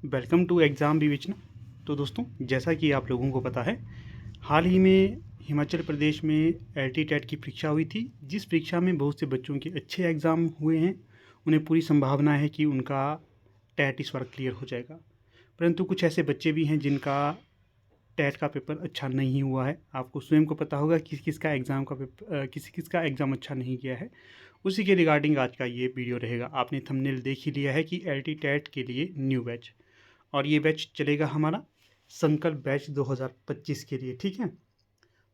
Welcome to exam विवेचना। तो दोस्तों, जैसा कि आप लोगों को पता है, हाल ही में हिमाचल प्रदेश में एलटी टेट की परीक्षा हुई थी, जिस परीक्षा में बहुत से बच्चों के अच्छे एग्ज़ाम हुए हैं। उन्हें पूरी संभावना है कि उनका टेट इस बार क्लियर हो जाएगा। परंतु कुछ ऐसे बच्चे भी हैं जिनका टेट का पेपर अच्छा नहीं हुआ है। आपको स्वयं को पता होगा किस किस का एग्ज़ाम का पेपर किस किस का एग्ज़ाम अच्छा नहीं गया है। उसी के रिगार्डिंग आज का ये वीडियो रहेगा। आपने थंबनेल देख ही लिया है कि एलटी टेट के लिए न्यू बैच, और ये बैच चलेगा हमारा संकल्प बैच 2025 के लिए। ठीक है,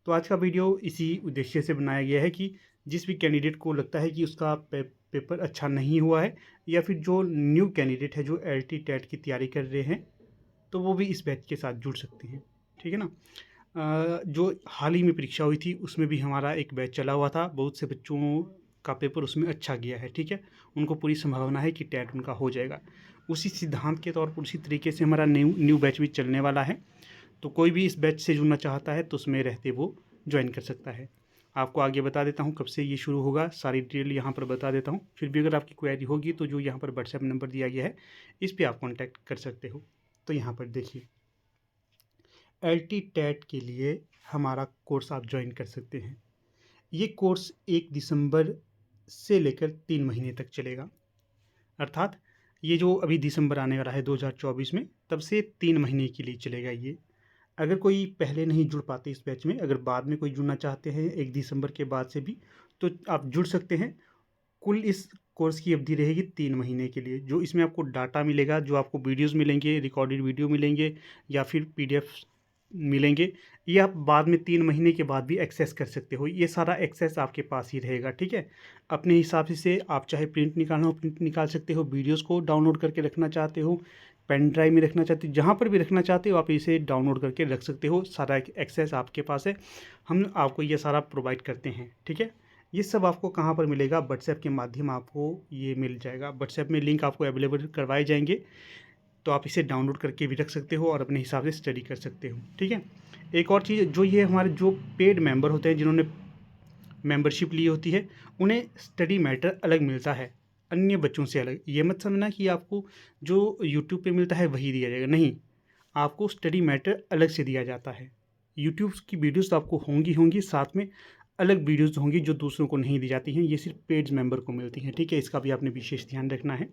तो आज का वीडियो इसी उद्देश्य से बनाया गया है कि जिस भी कैंडिडेट को लगता है कि उसका पेपर अच्छा नहीं हुआ है, या फिर जो न्यू कैंडिडेट है जो एलटी टेट की तैयारी कर रहे हैं, तो वो भी इस बैच के साथ जुड़ सकते हैं। ठीक है ना। जो हाल ही में परीक्षा हुई थी उसमें भी हमारा एक बैच चला हुआ था। बहुत से बच्चों का पेपर उसमें अच्छा गया है। ठीक है, उनको पूरी संभावना है कि टेट उनका हो जाएगा। उसी सिद्धांत के तौर पर उसी तरीके से हमारा न्यू बैच भी चलने वाला है। तो कोई भी इस बैच से जुड़ना चाहता है तो उसमें रहते वो ज्वाइन कर सकता है। आपको आगे बता देता हूँ कब से ये शुरू होगा, सारी डिटेल यहाँ पर बता देता हूँ। फिर भी अगर आपकी क्वेरी होगी तो जो यहाँ पर व्हाट्सएप नंबर दिया गया है, इस पर आप कॉन्टैक्ट कर सकते हो। तो यहाँ पर देखिए, एलटी टेट के लिए हमारा कोर्स आप ज्वाइन कर सकते हैं। ये कोर्स 1 दिसंबर से लेकर 3 महीने तक चलेगा। अर्थात ये जो अभी दिसंबर आने वाला है 2024 में, तब से 3 महीने के लिए चलेगा ये। अगर कोई पहले नहीं जुड़ पाते इस बैच में, अगर बाद में कोई जुड़ना चाहते हैं 1 दिसंबर के बाद से भी, तो आप जुड़ सकते हैं। कुल इस कोर्स की अवधि रहेगी 3 महीने के लिए। जो इसमें आपको डाटा मिलेगा, जो आपको वीडियोस मिलेंगे, रिकॉर्डेड वीडियो मिलेंगे या फिर पीडीएफ मिलेंगे, ये आप बाद में 3 महीने के बाद भी एक्सेस कर सकते हो। ये सारा एक्सेस आपके पास ही रहेगा। ठीक है, अपने हिसाब से आप चाहे प्रिंट निकालना हो प्रिंट निकाल सकते हो, वीडियोज़ को डाउनलोड करके रखना चाहते हो पेन ड्राइव में रखना चाहते हो, जहाँ पर भी रखना चाहते हो आप इसे डाउनलोड करके रख सकते हो। सारा एक्सेस आपके पास है, हम आपको ये सारा प्रोवाइड करते हैं। ठीक है, ये सब आपको कहाँ पर मिलेगा? व्हाट्सएप के माध्यम आपको ये मिल जाएगा। व्हाट्सएप में लिंक आपको अवेलेबल करवाए जाएंगे, तो आप इसे डाउनलोड करके भी रख सकते हो और अपने हिसाब से स्टडी कर सकते हो। ठीक है, एक और चीज़, जो ये हमारे जो पेड मेंबर होते हैं, जिन्होंने मेंबरशिप ली होती है, उन्हें स्टडी मैटर अलग मिलता है, अन्य बच्चों से अलग। ये मत समझना कि आपको जो यूट्यूब पे मिलता है वही दिया जाएगा, नहीं। आपको स्टडी मैटर अलग से दिया जाता है। यूट्यूब की वीडियोस तो आपको होंगी होंगी, साथ में अलग वीडियोस होंगी जो दूसरों को नहीं दी जाती हैं। ये सिर्फ पेड मेंबर को मिलती हैं। ठीक है, इसका भी आपने विशेष ध्यान रखना है।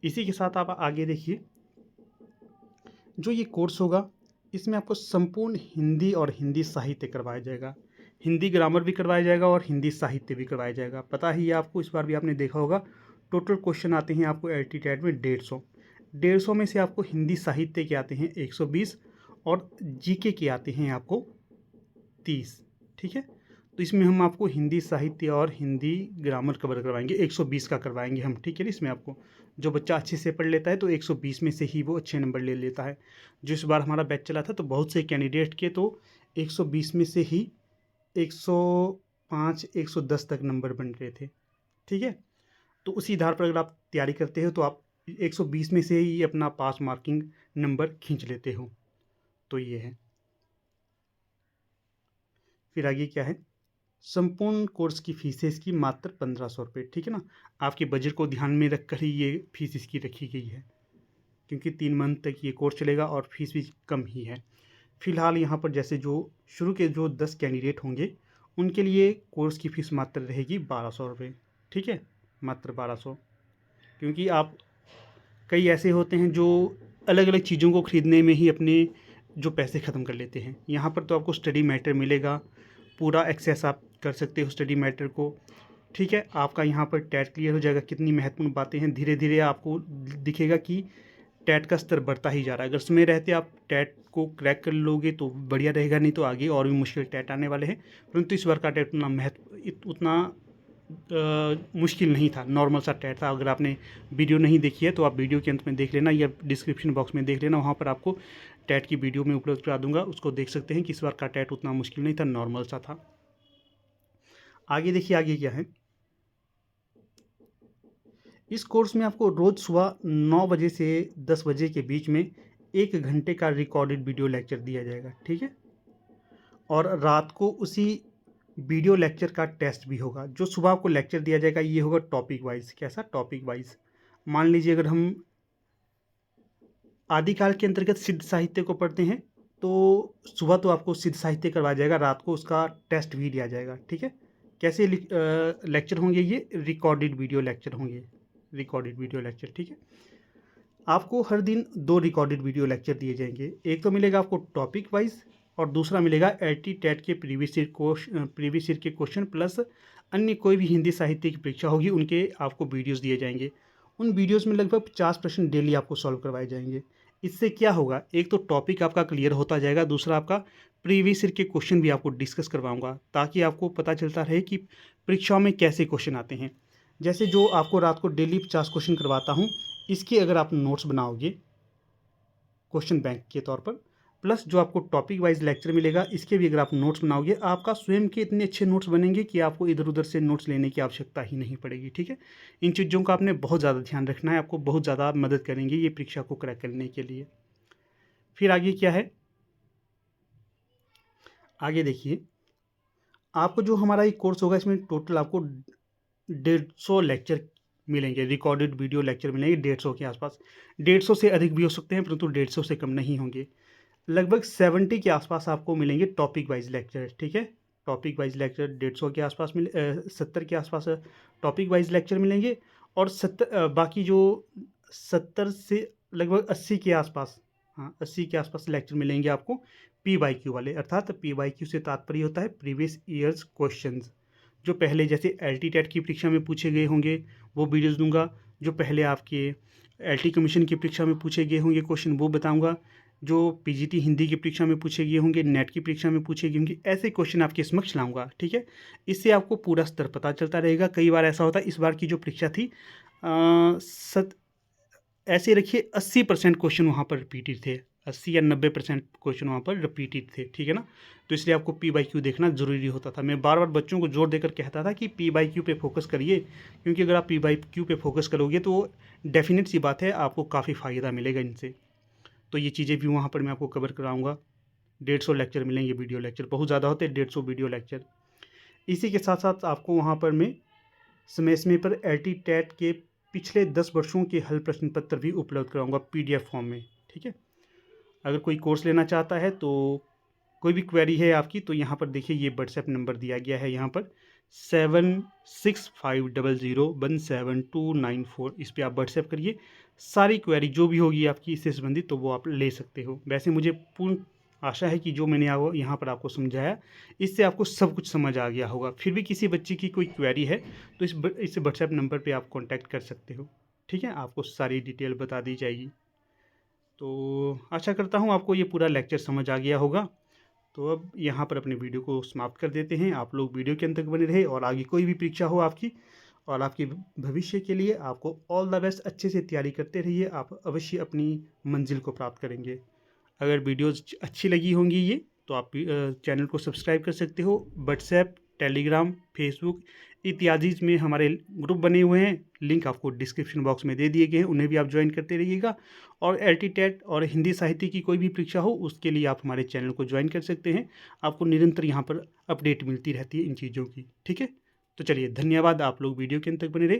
इसी के साथ आप आगे देखिए, जो ये कोर्स होगा इसमें आपको संपूर्ण हिंदी और हिंदी साहित्य करवाया जाएगा। हिंदी ग्रामर भी करवाया जाएगा और हिंदी साहित्य भी करवाया जाएगा। पता ही है आपको, इस बार भी आपने देखा होगा, टोटल क्वेश्चन आते हैं आपको एलटी टेट में 150 में से आपको हिंदी साहित्य के आते हैं 120 और जीके के आते हैं आपको 30। ठीक है, तो इसमें हम आपको हिंदी साहित्य और हिंदी ग्रामर कवर करवाएंगे, 120 का करवाएंगे हम। ठीक है, इसमें आपको जो बच्चा अच्छे से पढ़ लेता है तो 120 में से ही वो अच्छे नंबर ले लेता है। जो इस बार हमारा बैच चला था तो बहुत से कैंडिडेट के तो 120 में से ही 105 110 तक नंबर बन रहे थे। ठीक है, तो उसी आधार पर अगर आप तैयारी करते हो तो आप 120 में से ही अपना पास मार्किंग नंबर खींच लेते हो। तो ये है। फिर आगे क्या है, संपूर्ण कोर्स की फीस है इसकी मात्र 1500 रुपये। ठीक है ना, आपके बजट को ध्यान में रखकर ही ये फीस इसकी रखी गई है, क्योंकि 3 मंथ तक ये कोर्स चलेगा और फीस भी कम ही है। फिलहाल यहाँ पर जैसे जो शुरू के जो 10 कैंडिडेट होंगे उनके लिए कोर्स की फ़ीस मात्र रहेगी 1200 रुपये। ठीक है, मात्र 1200। क्योंकि आप कई ऐसे होते हैं जो अलग अलग चीज़ों को ख़रीदने में ही अपने जो पैसे ख़त्म कर लेते हैं। यहाँ पर तो आपको स्टडी मैटर मिलेगा, पूरा एक्सेस आप कर सकते हो स्टडी मैटर को। ठीक है, आपका यहाँ पर टेट क्लियर हो जाएगा। कितनी महत्वपूर्ण बातें हैं, धीरे धीरे आपको दिखेगा कि टेट का स्तर बढ़ता ही जा रहा है। अगर समय रहते आप टेट को क्रैक कर लोगे तो बढ़िया रहेगा, नहीं तो आगे और भी मुश्किल टेट आने वाले हैं। परंतु इस बार का टेट उतना मुश्किल नहीं था, नॉर्मल सा टेट था। अगर आपने वीडियो नहीं देखी है तो आप वीडियो के अंत में देख लेना या डिस्क्रिप्शन बॉक्स में देख लेना, वहाँ पर आपको टेट की वीडियो में उपलब्ध करा दूंगा, उसको देख सकते हैं कि इस बार का टेट उतना मुश्किल नहीं था, नॉर्मल सा था। आगे देखिए, आगे क्या है, इस कोर्स में आपको रोज़ सुबह 9 बजे से 10 बजे के बीच में 1 घंटे का रिकॉर्डेड वीडियो लेक्चर दिया जाएगा। ठीक है, और रात को उसी वीडियो लेक्चर का टेस्ट भी होगा। जो सुबह आपको लेक्चर दिया जाएगा ये होगा टॉपिक वाइज। कैसा? Topic wise. मान लीजिए, अगर हम 9 बजे से 10 बजे के बीच में 1 घंटे का रिकॉर्डेड वीडियो लेक्चर दिया जाएगा, ठीक है, और रात को उसी वीडियो लेक्चर का टेस्ट भी होगा। जो सुबह आपको लेक्चर दिया जाएगा ये होगा टॉपिक वाइज। कैसा? Topic wise. मान लीजिए, अगर हम आदिकाल के अंतर्गत सिद्ध साहित्य को पढ़ते हैं तो सुबह तो आपको सिद्ध साहित्य करवाया जाएगा, रात को उसका टेस्ट भी दिया जाएगा। ठीक है, कैसे लेक्चर होंगे? ये रिकॉर्डेड वीडियो लेक्चर होंगे, रिकॉर्डेड वीडियो लेक्चर। ठीक है, आपको हर दिन 2 रिकॉर्डेड वीडियो लेक्चर दिए जाएंगे। एक तो मिलेगा आपको टॉपिक वाइज और दूसरा मिलेगा एलटी टेट के प्रीवियस ईयर के क्वेश्चन प्लस अन्य कोई भी हिंदी साहित्य की परीक्षा होगी उनके आपको वीडियोस दिए जाएंगे। उन वीडियोस में लगभग 50 प्रश्न डेली आपको सॉल्व करवाए जाएंगे। इससे क्या होगा, एक तो टॉपिक आपका क्लियर होता जाएगा, दूसरा आपका प्रीवियस ईयर के क्वेश्चन भी आपको डिस्कस करवाऊंगा ताकि आपको पता चलता रहे कि परीक्षाओं में कैसे क्वेश्चन आते हैं। जैसे जो आपको रात को डेली 50 क्वेश्चन करवाता हूँ, इसके अगर आप नोट्स बनाओगे क्वेश्चन बैंक के तौर पर, प्लस जो आपको टॉपिक वाइज लेक्चर मिलेगा इसके भी अगर आप नोट्स बनाओगे, आपका स्वयं के इतने अच्छे नोट्स बनेंगे कि आपको इधर उधर से नोट्स लेने की आवश्यकता ही नहीं पड़ेगी। ठीक है, इन चीज़ों का आपने बहुत ज़्यादा ध्यान रखना है, आपको बहुत ज़्यादा मदद करेंगे ये परीक्षा को क्रैक करने के लिए। फिर आगे क्या है, आगे देखिए, आपको जो हमारा ये कोर्स होगा इसमें टोटल आपको 150 लेक्चर मिलेंगे, रिकॉर्डेड वीडियो लेक्चर मिलेंगे 150 के आसपास। 150 से अधिक भी हो सकते हैं परंतु 150 से कम नहीं होंगे। लगभग 70 के आसपास आपको मिलेंगे टॉपिक वाइज लेक्चर। ठीक है, टॉपिक वाइज लेक्चर 150 के आसपास 70 के आसपास टॉपिक वाइज लेक्चर मिलेंगे और बाकी जो 70 से लगभग 80 के आसपास, हाँ 80 के आसपास लेक्चर मिलेंगे आपको PYQ वाले। अर्थात PYQ से तात्पर्य होता है प्रीवियस ईयर्स क्वेश्चंस, जो पहले जैसे एलटी टेट की परीक्षा में पूछे गए होंगे वो वीडियोस दूंगा, जो पहले आपके एलटी कमीशन की परीक्षा में पूछे गए होंगे क्वेश्चन वो बताऊंगा, जो पीजीटी हिंदी की परीक्षा में पूछे गए होंगे, नेट की परीक्षा में पूछे गए होंगे, ऐसे क्वेश्चन आपके समक्ष लाऊंगा। ठीक है, इससे आपको पूरा स्तर पता चलता रहेगा। कई बार ऐसा होता है, इस बार की जो परीक्षा थी ऐसे रखिए 80% क्वेश्चन वहाँ पर रिपीटेड थे, 80 या 90% क्वेश्चन वहाँ पर रिपीटेड थे। ठीक है ना, तो इसलिए आपको PYQ देखना ज़रूरी होता था। मैं बार बार बच्चों को जोर देकर कहता था कि PYQ पे फोकस करिए, क्योंकि अगर आप PYQ पे फोकस करोगे तो डेफिनेट सी बात है आपको काफ़ी फ़ायदा मिलेगा इनसे। तो ये चीज़ें भी वहाँ पर मैं आपको कवर कराऊँगा। 150 लेक्चर मिलेंगे, वीडियो लेक्चर बहुत ज़्यादा होते हैं, 150 वीडियो लेक्चर। इसी के साथ साथ आपको वहाँ पर मैं समय पर एलटी टेट के पिछले 10 वर्षों के हल प्रश्न पत्र भी उपलब्ध कराऊंगा PDF फॉर्म में। ठीक है, अगर कोई कोर्स लेना चाहता है तो कोई भी क्वेरी है आपकी तो यहाँ पर देखिए ये व्हाट्सएप नंबर दिया गया है, यहाँ पर 7650017294, इस पर आप व्हाट्सएप करिए। सारी क्वेरी जो भी होगी आपकी इससे संबंधित तो वो आप ले सकते हो। वैसे मुझे पूर्ण आशा है कि जो मैंने यहाँ पर आपको समझाया इससे आपको सब कुछ समझ आ गया होगा। फिर भी किसी बच्चे की कोई क्वेरी है तो इस व्हाट्सएप नंबर पे आप कांटेक्ट कर सकते हो। ठीक है, आपको सारी डिटेल बता दी जाएगी। तो आशा करता हूँ आपको ये पूरा लेक्चर समझ आ गया होगा। तो अब यहाँ पर अपने वीडियो को समाप्त कर देते हैं। आप लोग वीडियो के अंत तक बने रहे और आगे कोई भी परीक्षा हो आपकी और आपके भविष्य के लिए आपको ऑल द बेस्ट, अच्छे से तैयारी करते रहिए, आप अवश्य अपनी मंजिल को प्राप्त करेंगे। अगर वीडियोज़ अच्छी लगी होंगी ये तो आप चैनल को सब्सक्राइब कर सकते हो। व्हाट्सएप, टेलीग्राम, फेसबुक इत्यादि में हमारे ग्रुप बने हुए हैं, लिंक आपको डिस्क्रिप्शन बॉक्स में दे दिए गए हैं, उन्हें भी आप ज्वाइन करते रहिएगा। और एलटी टेट और हिंदी साहित्य की कोई भी परीक्षा हो उसके लिए आप हमारे चैनल को ज्वाइन कर सकते हैं। आपको निरंतर यहाँ पर अपडेट मिलती रहती है इन चीज़ों की। ठीक है, तो चलिए धन्यवाद, आप लोग वीडियो के अंत तक बने रहे।